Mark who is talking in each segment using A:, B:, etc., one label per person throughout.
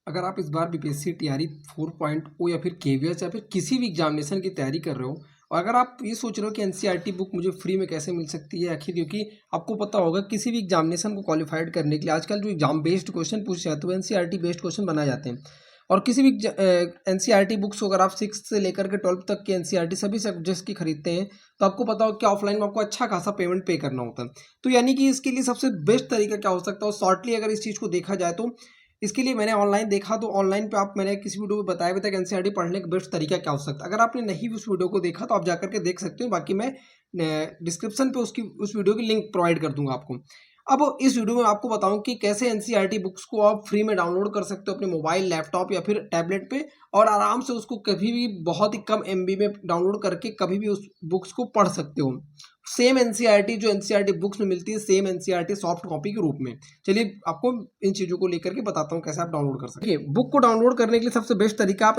A: अगर आप इस बार बीपीएससी टीआरई 4.0 या फिर केवीएस या फिर किसी भी एग्जामिनेशन की तैयारी कर रहे हो और अगर आप ये सोच रहे हो कि एनसीईआरटी बुक मुझे फ्री में कैसे मिल सकती है आखिर, क्योंकि आपको पता होगा किसी भी एग्जामिनेशन को क्वालिफाइड करने के लिए आजकल जो एग्जाम बेस्ड क्वेश्चन पूछे जाते हैं वो एनसीईआरटी बेस्ड क्वेश्चन बनाए जाते हैं। और किसी भी एनसीईआरटी बुक्स को अगर आप 6 से लेकर के 12 तक के एनसीईआरटी सभी सब्जेक्ट्स की खरीदते हैं तो आपको पता हो कि ऑफलाइन में आपको अच्छा खासा पेमेंट पे करना होता है। तो यानी कि इसके लिए सबसे बेस्ट तरीका क्या हो सकता है, शॉर्टली अगर इस चीज़ को देखा जाए तो इसके लिए मैंने ऑनलाइन देखा, तो ऑनलाइन पे आप मैंने किसी वीडियो में बताया भी था कि एनसीईआरटी पढ़ने का बेस्ट तरीका क्या हो सकता है। अगर आपने नहीं उस वीडियो को देखा तो आप जाकर के देख सकते हो, बाकी मैं डिस्क्रिप्शन पे उस वीडियो की लिंक प्रोवाइड कर दूंगा आपको। अब इस वीडियो में आपको बताऊं कि कैसे एनसीईआरटी बुक्स को आप फ्री में डाउनलोड कर सकते हो अपने मोबाइल, लैपटॉप या फिर टैबलेट पे और आराम से उसको कभी भी बहुत ही कम एमबी में डाउनलोड करके कभी भी उस बुक्स को पढ़ सकते हो। सेम एनसीईआरटी जो एनसीईआरटी बुक्स में मिलती है, सेम एनसीईआरटी सॉफ्ट कॉपी के रूप में। चलिए आपको इन चीज़ों को लेकर के बताता हूँ कैसे आप डाउनलोड कर सकते हैं। बुक को डाउनलोड करने के लिए सबसे बेस्ट तरीका आप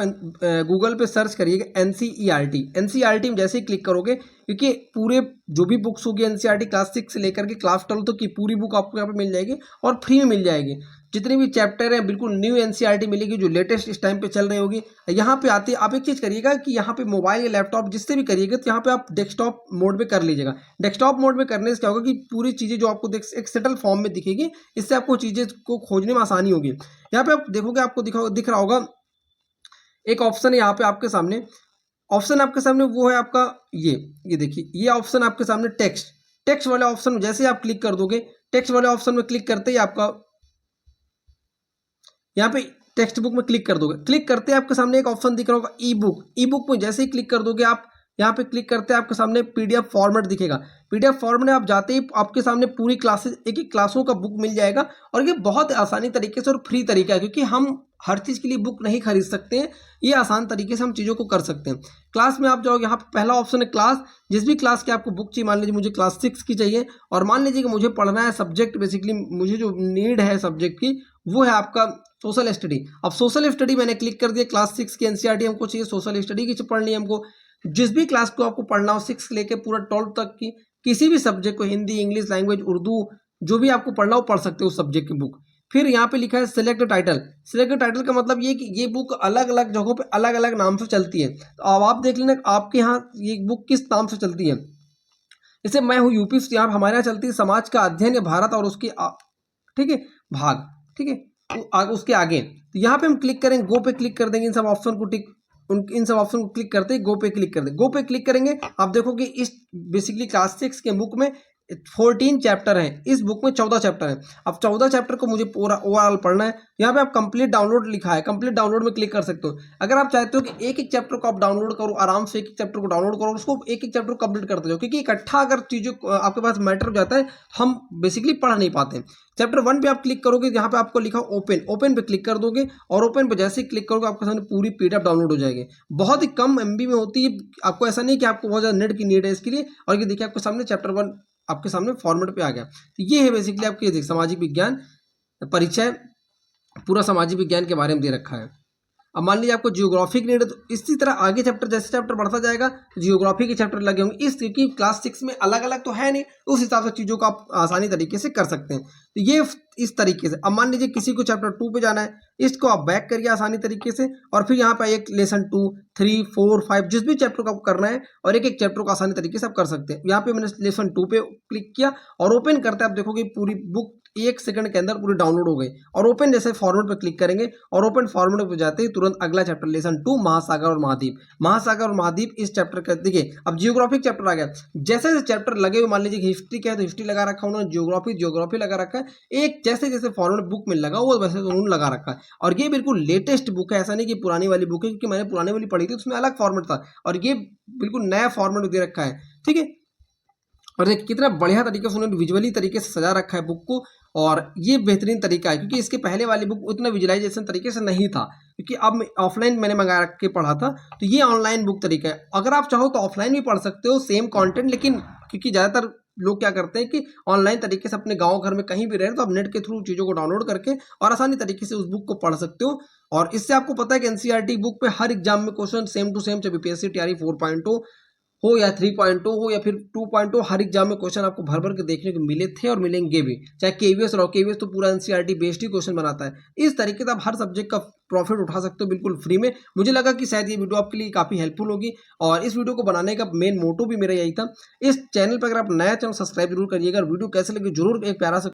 A: गूगल पे सर्च करिएगा एनसीईआरटी। एनसीईआरटी में जैसे ही क्लिक करोगे, क्योंकि पूरे जो भी बुक्स होगी एनसीईआरटी क्लास 6 से लेकर के क्लास 12 तक की पूरी बुक आपको यहाँ पे मिल जाएगी और फ्री में मिल जाएगी। जितने भी चैप्टर हैं बिल्कुल न्यू एनसीईआरटी मिलेगी जो लेटेस्ट इस टाइम पे चल रही होगी। यहाँ पे आते आप एक चीज़ करिएगा कि यहाँ पे मोबाइल या लैपटॉप जिससे भी करिएगा तो यहाँ पे आप डेस्कटॉप मोड में कर लीजिएगा। डेस्कटॉप मोड में करने से क्या होगा कि पूरी चीज़ें जो आपको एक सेटल फॉर्म में दिखेगी, इससे आपको चीज़ें को खोजने में आसानी होगी। यहाँ पे आप देखोगे आपको दिख रहा होगा एक ऑप्शन है यहाँ पे आपके सामने। ऑप्शन आपके सामने वो है आपका ये देखिए, ये ऑप्शन आपके सामने टेक्स्ट वाले ऑप्शन में जैसे आप क्लिक कर दोगे, टेक्स्ट वाले ऑप्शन में क्लिक करते ही आपका यहाँ पे टेक्स्ट बुक में क्लिक कर दोगे। क्लिक करते ही आपके सामने एक ऑप्शन दिख रहा होगा ई बुक में जैसे ही क्लिक कर दोगे आप यहाँ पे क्लिक करते हैं आपके सामने पीडीएफ फॉर्मेट दिखेगा। पीडीएफ फॉर्मेट में आप जाते ही आपके सामने पूरी क्लासेस एक एक क्लासों का बुक मिल जाएगा और ये बहुत आसानी तरीके से और फ्री तरीका है, क्योंकि हम हर चीज़ के लिए बुक नहीं खरीद सकते हैं। ये आसान तरीके से हम चीज़ों को कर सकते हैं। क्लास में आप जाओगे, यहाँ पे पहला ऑप्शन है क्लास। जिस भी क्लास की आपको बुक चाहिए, मान लीजिए मुझे क्लास 6 की चाहिए और मान लीजिए कि मुझे पढ़ना है सब्जेक्ट, बेसिकली मुझे जो नीड है सब्जेक्ट की वो है आपका सोशल स्टडी। अब सोशल स्टडी मैंने क्लिक कर दिया, क्लास 6 की एनसीईआरटी हमको चाहिए, सोशल स्टडी की पढ़नी है हमको। जिस भी क्लास को आपको पढ़ना हो 6 लेके पूरा 12 तक की किसी भी सब्जेक्ट को, हिंदी, इंग्लिश लैंग्वेज, उर्दू, जो भी आपको पढ़ना हो पढ़ सकते हो उस सब्जेक्ट की बुक। फिर यहाँ पे लिखा है सिलेक्ट टाइटल। सिलेक्ट टाइटल का मतलब ये कि ये बुक अलग अलग जगहों पे अलग अलग नाम से चलती है। तो अब आप देख लेना आपके यहाँ ये बुक किस नाम से चलती है। जैसे मैं हूँ यूपी से, यहाँ हमारे यहाँ चलती है समाज का अध्ययन या भारत और उसके ठीक है भाग, ठीक है उसके आगे। तो यहाँ पे हम क्लिक करेंगे, गो पे क्लिक कर देंगे, इन सब ऑप्शन को इन सब ऑप्शन को क्लिक करते ही गो पे क्लिक कर दें। गो पे क्लिक करेंगे, आप देखोगे इस बेसिकली क्लास 6 के बुक में 14 चैप्टर हैं, इस बुक में 14 चैप्टर हैं। अब 14 चैप्टर को मुझे पूरा ओवरऑल पढ़ना है। यहाँ पे आप कंप्लीट डाउनलोड लिखा है, कंप्लीट डाउनलोड में क्लिक कर सकते हो। अगर आप चाहते हो कि एक एक चैप्टर को आप डाउनलोड करो, आराम से एक एक चैप्टर को डाउनलोड करो, उसको एक एक चैप्टर को कंप्लीट करते जाओ, क्योंकि इकट्ठा अगर चीज़ों आपके पास मैटर हो जाता है हम बेसिकली पढ़ नहीं पाते। चैप्टर 1 पे आप क्लिक करोगे, यहाँ पे आपको लिखा ओपन पे क्लिक कर दोगे और ओपन पे जैसे ही क्लिक करोगे आपके सामने पूरी पीडीएफ डाउनलोड हो जाएगी। बहुत ही कम एमबी में होती है, आपको ऐसा नहीं कि आपको बहुत ज़्यादा नेट की नीड है इसके लिए। और ये देखिए आपके सामने चैप्टर 1 आपके सामने फॉर्मेट पे आ गया। तो ये है बेसिकली आपके सामाजिक विज्ञान परिचय, पूरा सामाजिक विज्ञान के बारे में दे रखा है। अब मान लीजिए आपको जियोग्राफी की नीड है तो इसी तरह आगे चैप्टर जैसे चैप्टर बढ़ता जाएगा तो जियोग्राफी के चैप्टर लगे होंगे। इस क्योंकि क्लास 6 में अलग अलग तो है नहीं, उस हिसाब से चीज़ों को आप आसानी तरीके से कर सकते हैं। तो ये इस तरीके से। अब मान लीजिए किसी को चैप्टर 2 पे जाना है, इसको आप बैक करिए आसानी तरीके से और फिर यहाँ पे एक लेसन 2, 3, 4, 5 जिस भी चैप्टर को आपको करना है और एक एक चैप्टर को आसानी तरीके से आप कर सकते हैं। यहाँ पे मैंने लेसन 2 पे क्लिक किया और ओपन करते आप देखोगे पूरी बुक 1 सेकंड के अंदर पूरी डाउनलोड हो गई। और ओपन जैसे फॉर्मेट पे क्लिक करेंगे और ओपन फॉर्मेट पे जाते ही तुरंत अगला चैप्टर लेसन 2 महासागर और महाद्वीप। महासागर और महाद्वीप इस चैप्टर का देखिए। अब जियोग्राफिक चैप्टर आ गया, जैसे जैसे चैप्टर लगे हुए, मान लीजिए हिस्ट्री का है तो हिस्ट्री लगा रखा उन्होंने, जियोग्राफी लगा रखा है। एक जैसे जैसे फॉर्मेट बुक में लगा हुआ वैसे उन्होंने लगा रखा है। और ये बिल्कुल लेटेस्ट बुक है, ऐसा नहीं कि पुरानी वाली बुक है, क्योंकि मैंने पुरानी वाली पढ़ी थी उसमें अलग फॉर्मेट था और ये बिल्कुल नया फॉर्मेट दे रखा है, ठीक है। और देखिए कितना बढ़िया तरीके से उन्होंने विजुअली तरीके से सजा रखा है बुक को। और ये बेहतरीन तरीका है, क्योंकि इसके पहले वाली बुक उतना विजुअलाइजेशन तरीके से नहीं था, क्योंकि अब ऑफलाइन मैंने मंगा रख के पढ़ा था। तो ये ऑनलाइन बुक तरीका है। अगर आप चाहो तो ऑफलाइन भी पढ़ सकते हो सेम कंटेंट, लेकिन क्योंकि ज़्यादातर लोग क्या करते हैं कि ऑनलाइन तरीके से अपने गांव घर में कहीं भी रहे तो आप नेट के थ्रू चीज़ों को डाउनलोड करके और आसानी तरीके से उस बुक को पढ़ सकते हो। और इससे आपको पता है कि एनसीईआरटी बुक पे हर एग्जाम में क्वेश्चन सेम टू सेम, चाहे बीपीएससी टीआरई 4.0 हो या 3.0 हो या फिर 2.0, हर एग्जाम में क्वेश्चन आपको भर भर के देखने को मिले थे और मिलेंगे भी। चाहे केवीएस रहो, केवीएस तो पूरा एनसीईआरटी बेस्ड ही क्वेश्चन बनाता है। इस तरीके से आप हर सब्जेक्ट का प्रॉफिट उठा सकते हो बिल्कुल फ्री में। मुझे लगा कि शायद ये वीडियो आपके लिए काफ़ी हेल्पफुल होगी और इस वीडियो को बनाने का मेन मोटो भी मेरा यही था। इस चैनल पर अगर आप नया चैनल सब्सक्राइब जरूर करिएगा। वीडियो कैसे लगे जरूर एक प्यारा सा